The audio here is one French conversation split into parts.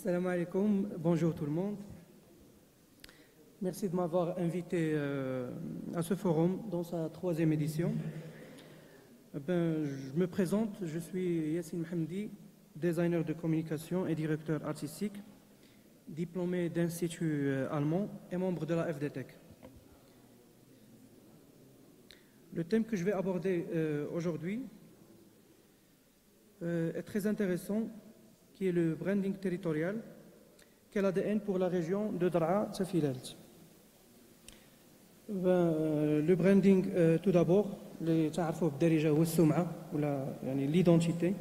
Salam alaikum, bonjour tout le monde. Merci de m'avoir invité à ce forum dans sa troisième édition. Je me présente, je suis Yassine Mohamdi, designer de communication et directeur artistique, diplômé d'institut allemand et membre de la FDTech. Le thème que je vais aborder aujourd'hui est très intéressant, qui est le branding territorial, quel ADN pour la région de Draa Tafilalt. Le branding, tout d'abord, l'identité,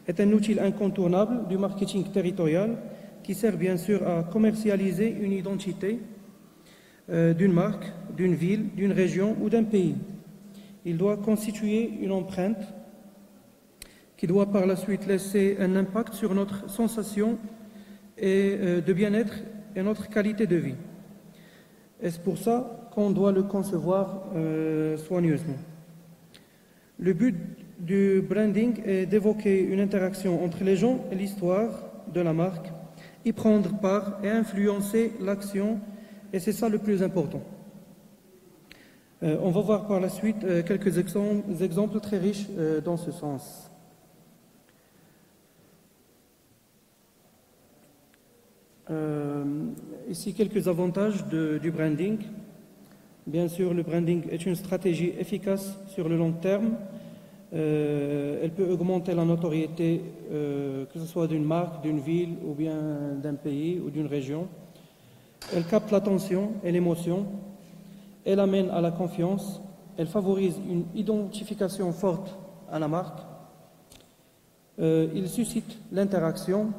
est un outil incontournable du marketing territorial qui sert bien sûr à commercialiser une identité d'une marque, d'une ville, d'une région ou d'un pays. Il doit constituer une empreinte qui doit par la suite laisser un impact sur notre sensation de bien-être et notre qualité de vie. Et c'est pour ça qu'on doit le concevoir soigneusement. Le but du branding est d'évoquer une interaction entre les gens et l'histoire de la marque, y prendre part et influencer l'action, et c'est ça le plus important. On va voir par la suite quelques exemples très riches dans ce sens. Ici, quelques avantages du branding. Bien sûr, le branding est une stratégie efficace sur le long terme. Elle peut augmenter la notoriété, que ce soit d'une marque, d'une ville, ou bien d'un pays ou d'une région. Elle capte l'attention et l'émotion. Elle amène à la confiance. Elle favorise une identification forte à la marque. Il suscite l'interaction.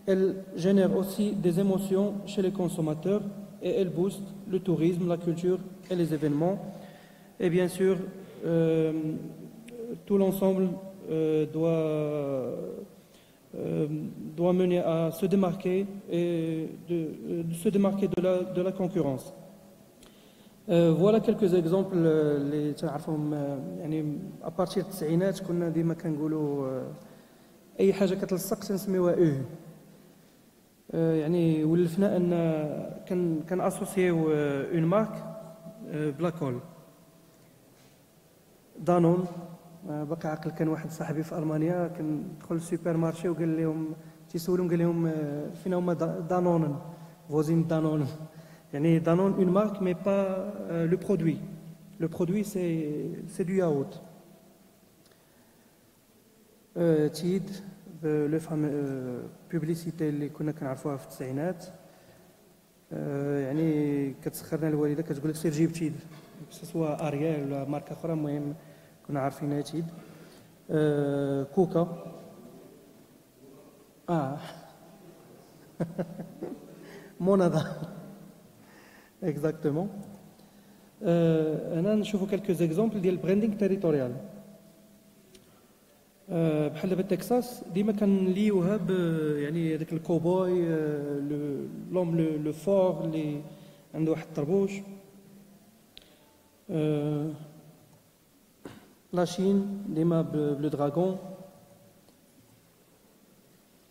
Elle génère aussi des émotions chez les consommateurs et elle booste le tourisme, la culture et les événements. Et bien sûr, tout l'ensemble doit mener à se démarquer et de se démarquer de la concurrence. Voilà quelques exemples اللي تعرفهم يعني à partir de التسعينات كنا ديما كنقولوا أي حاجة كتلصق تنسميوها يعني ولفنا ان كان اسوسيو اون مارك بلا كول دانون. باقي عاقل كان واحد صاحبي في المانيا كندخل للسوبر مارشي وقال لهم تيسولهم قال لهم فين هما دانون فوزين دانون يعني دانون اون مارك مي با لو برودوي سي دو ياوت. تيد لو فام بوبليسيتي اللي كنا كنعرفوها في التسعينات يعني كتسخرنا الوالده كتقول لك سير جيب تيد سواء اريال ولا ماركه اخرى. المهم كنا عارفينها تيد. كوكا مونادا اكزاكتومون. هنا نشوفوا كالكوز اكزومبل ديال البراندينغ تيريتوريال. بحال دابا تكساس ديما كنليوها يعني هذاك الكوبوي لوم لو فور اللي عنده واحد الطربوش. لاشين ديما بلو دراغون.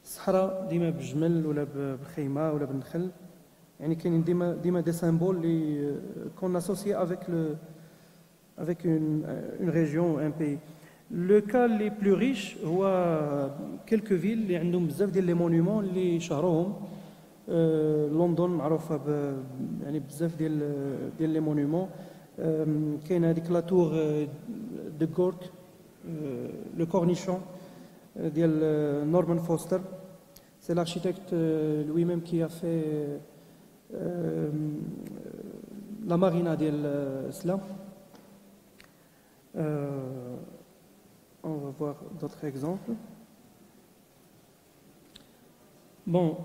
الصحراء ديما بالجمل ولا بخيمه ولا بالنخل. يعني كاينين ديما دي سامبول اللي كون اسوسيي avec une région, un pays. Le cas les plus riches هو quelques villes اللي عندهم بزاف ديال لي مونيومون اللي شهروهم. لندن معروفه يعني بزاف ديال لي مونيومون. كاين هذيك لا تور دو غورك لو كورنيشون ديال نورمان فوستر. سي l'architecte lui-même qui a fait la marina ديال سلا. On va voir d'autres exemples. Bon,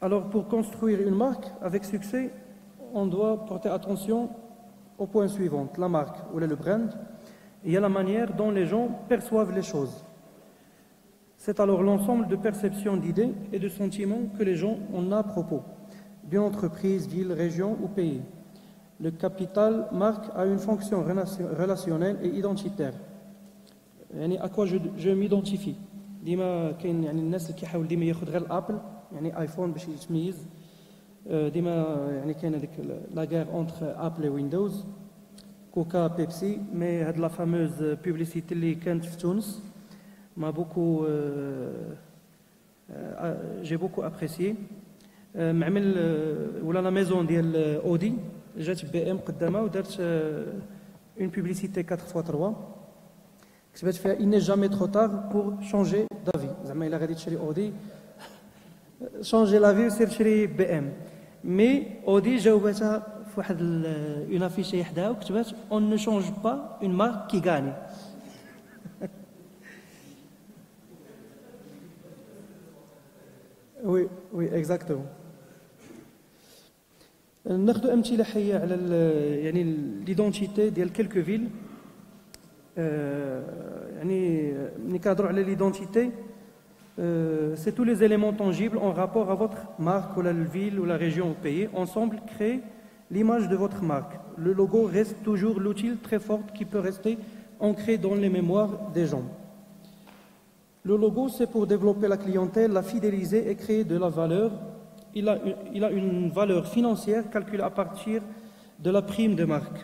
alors pour construire une marque avec succès, on doit porter attention au point suivant. La marque, ou le brand, il y a la manière dont les gens perçoivent les choses. C'est alors l'ensemble de perceptions, d'idées et de sentiments que les gens ont à propos d'une entreprise, ville, région ou pays. Le capital marque a une fonction relationnelle et identitaire. يعني à quoi je m'identifie. ديما كاين يعني الناس اللي كيحاول ديما ياخذ غير الابل يعني ايفون باش يتميز. ديما يعني كاينه ديك لا غير اونتر ابل ويندوز، كوكا بيبسي. مي هاد لا فاموز بوبليسيتي اللي كانت في تونس ما بوكو جي بوكو ابريسيي. معمل ولا لا ميزون ديال اودي جات بي ام قدامها ودارت اون بوبليسيتي 4x3 كتبت فيها il n'est jamais trop tard pour changer d'avis. زعما الا غادي تشري اودي شونجي لافي وسير تشري بي ام. مي اودي جاوبتها في واحد اون افيشي حداها وكتبات on ne change pas une marque qui gagne. وي وي اكزاكتومون. ناخذ امثله حيه على يعني ليدونتيتي ديال كلكو فيل. يعني ملي كنهضروا على ليدونتيتي c'est tous les éléments tangibles en rapport à votre marque ou la ville ou la région ou pays. Ensemble, créent l'image de votre marque. Le logo reste toujours l'outil très fort qui peut rester ancré dans les mémoires des gens. Le logo, c'est pour développer la clientèle, la fidéliser et créer de la valeur. Il a une valeur financière calculée à partir de la prime de marque.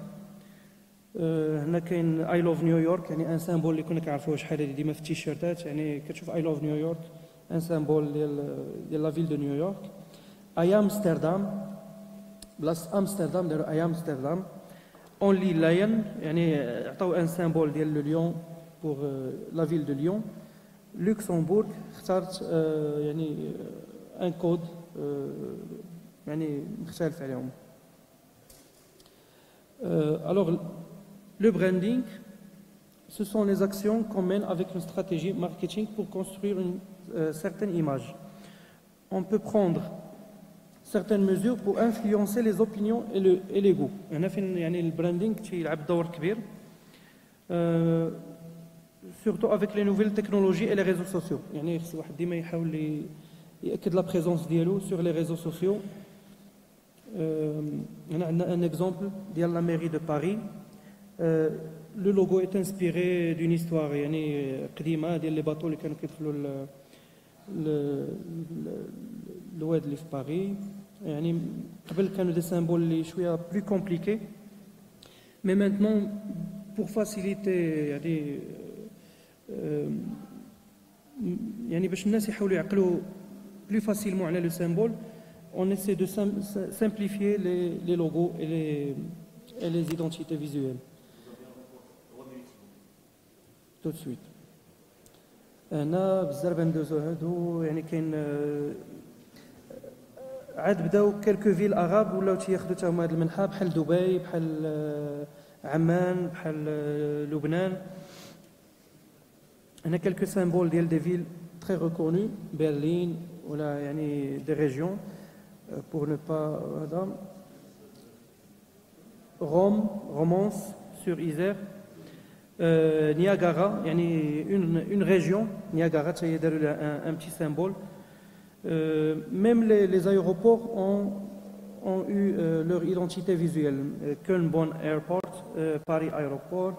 هنا كاين I love New York، يعني ان سامبول اللي كنا كنعرفوه شحال هادي ديما في التيشيرتات، يعني كتشوف I love New York ان سامبول ديال لا فيل دو نيويورك. I امستردام بلاصه امستردام داروا I امستردام. اونلي لاين يعني عطاو ان سامبول ديال لو ليون بور لا فيل دو ليون. لوكسمبورغ اختارت يعني ان كود يعني مختلف عليهم. Alors, le branding, ce sont les actions qu'on mène avec une stratégie marketing pour construire une certaine image. On peut prendre certaines mesures pour influencer les opinions et les goûts. يعني البراندينغ تيلعب دور كبير surtout avec les nouvelles technologies et les réseaux sociaux. يعني خص واحد ديما يحاول ياكد لا بريزونس ديالو sur les réseaux sociaux. On a un exemple de la mairie de Paris. Le logo est inspiré d'une histoire يعني قديمة ديال لي باطو اللي كانوا كيدخلوا الواد اللي في باريس. يعني قبل كانوا دي سامبول اللي شوية plus compliqués. Mais maintenant pour faciliter يعني باش الناس يحاولوا يعقلوا plus facilement على لو سامبول. On essaie de simplifier les logos et les identités visuelles. Tout de suite. هنا بزاف بندوزو هادو يعني كاين عاد بداو كالكو فيل اغاب ولاو تياخذوا تا هما هاد المنحى بحال دبي بحال عمان بحال لبنان. هنا كالكو سامبول ديال دي فيل تري ريكونو برلين ولا يعني دي ريجيون pour ne pas Rome, Romance sur Isère. Niagara, يعني une région Niagara تاهي داروا لها un petit symbole. Même les aéroports ont eu leur identité visuelle. Köln-Bonn Airport, Paris Aéroport.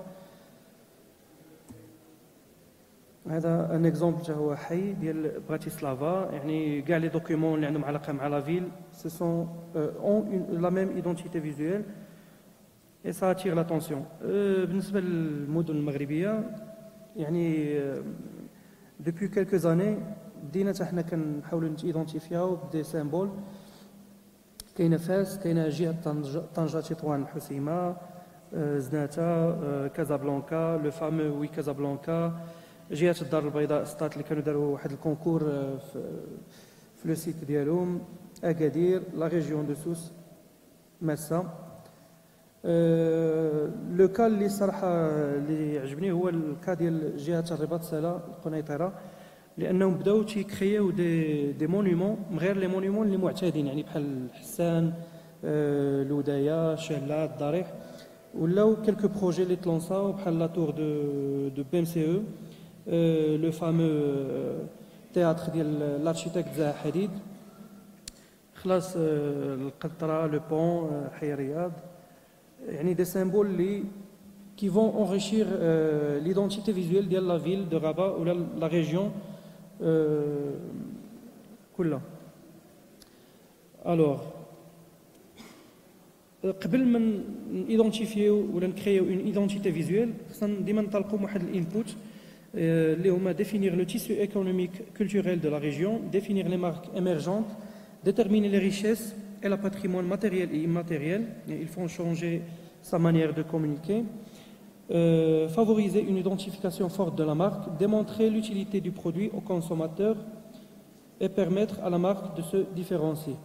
هذا ان اكزومبل حتى هو حي ديال براتيسلافا. يعني كاع لي دوكيومون اللي عندهم علاقه مع لا فيل سو سون اون لا ميم ايدونتيتي فيزويل اي سا اتير لاتونسيون. بالنسبه للمدن المغربيه يعني دوبوي كيلكو زاني بدينا حتى حنا كنحاولوا نتيدونتيفياو بدي سامبول. كاينه فاس، كاينه جهه طنجه تطوان حسيمه، زناته، كازابلانكا، لو فامو وي كازابلانكا، جهه الدار البيضاء ستات اللي كانوا داروا واحد الكونكور في لو سيت ديالهم، اكادير، لا ريجيون دو سوس، ماسا. لو كا اللي صراحه اللي عجبني هو الكا ديال جهه الرباط سلا القنيطره، لانهم بداو تيكرياو دي مونيمون غير لي مونيمون اللي معتادين يعني بحال حسان، الودايه، شهلا، الضريح، ولاو كلكو بروجي اللي تلونساو بحال لا تور دو بي ام سي او، لو فامو تياتر ديال لارشيتيكت زاها حديد، خلاص القطره، لو بون، حي الرياض. يعني des symboles qui vont enrichir l'identité visuelle de la ville de Rabat ou la région كلها. Alors, قبل ما نيدونتيفيو ولا نكريو اون ايدونتيتي فيزويل خصنا ديما نطلقوا واحد الانبوت اللي هما définir le tissu économique culturel de la région, définir les marques émergentes, déterminer les richesses et le patrimoine matériel et immatériel. Ils font changer sa manière de communiquer, favoriser une identification forte de la marque, démontrer l'utilité du produit au consommateur et permettre à la marque de se différencier.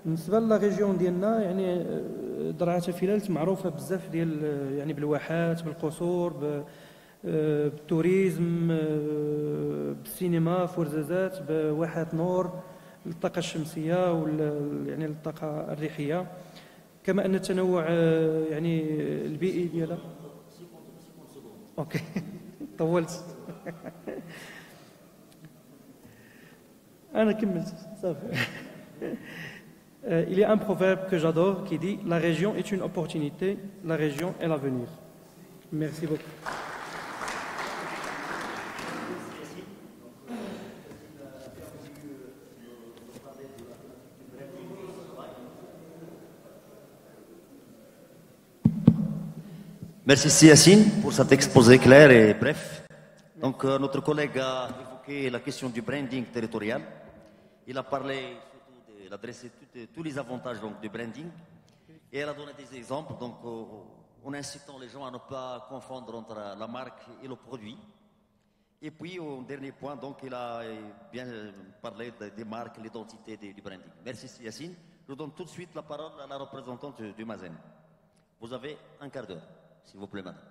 بالنسبه للريجيون ديالنا يعني درعا فيلالت معروفه بزاف ديال يعني بالواحات بالقصور بالتوريزم بالسينما فرزازات بواحات نور للطاقه الشمسيه يعني للطاقه الريحيه كما ان التنوع يعني البيئي ديالها اوكي طولت انا كملت صافي. Il y a un proverbe que j'adore qui dit « La région est une opportunité, la région est l'avenir ». Merci beaucoup. Merci Yassine pour cet exposé clair et bref. Donc notre collègue a évoqué la question du branding territorial. Il a parlé il a dressé tous les avantages donc, du branding et elle a donné des exemples donc, en incitant les gens à ne pas confondre entre la marque et le produit. Et puis au dernier point, donc, il a bien parlé des marques, l'identité du branding. Merci Yassine. Je donne tout de suite la parole à la représentante du Mazen. Vous avez un quart d'heure, s'il vous plaît madame.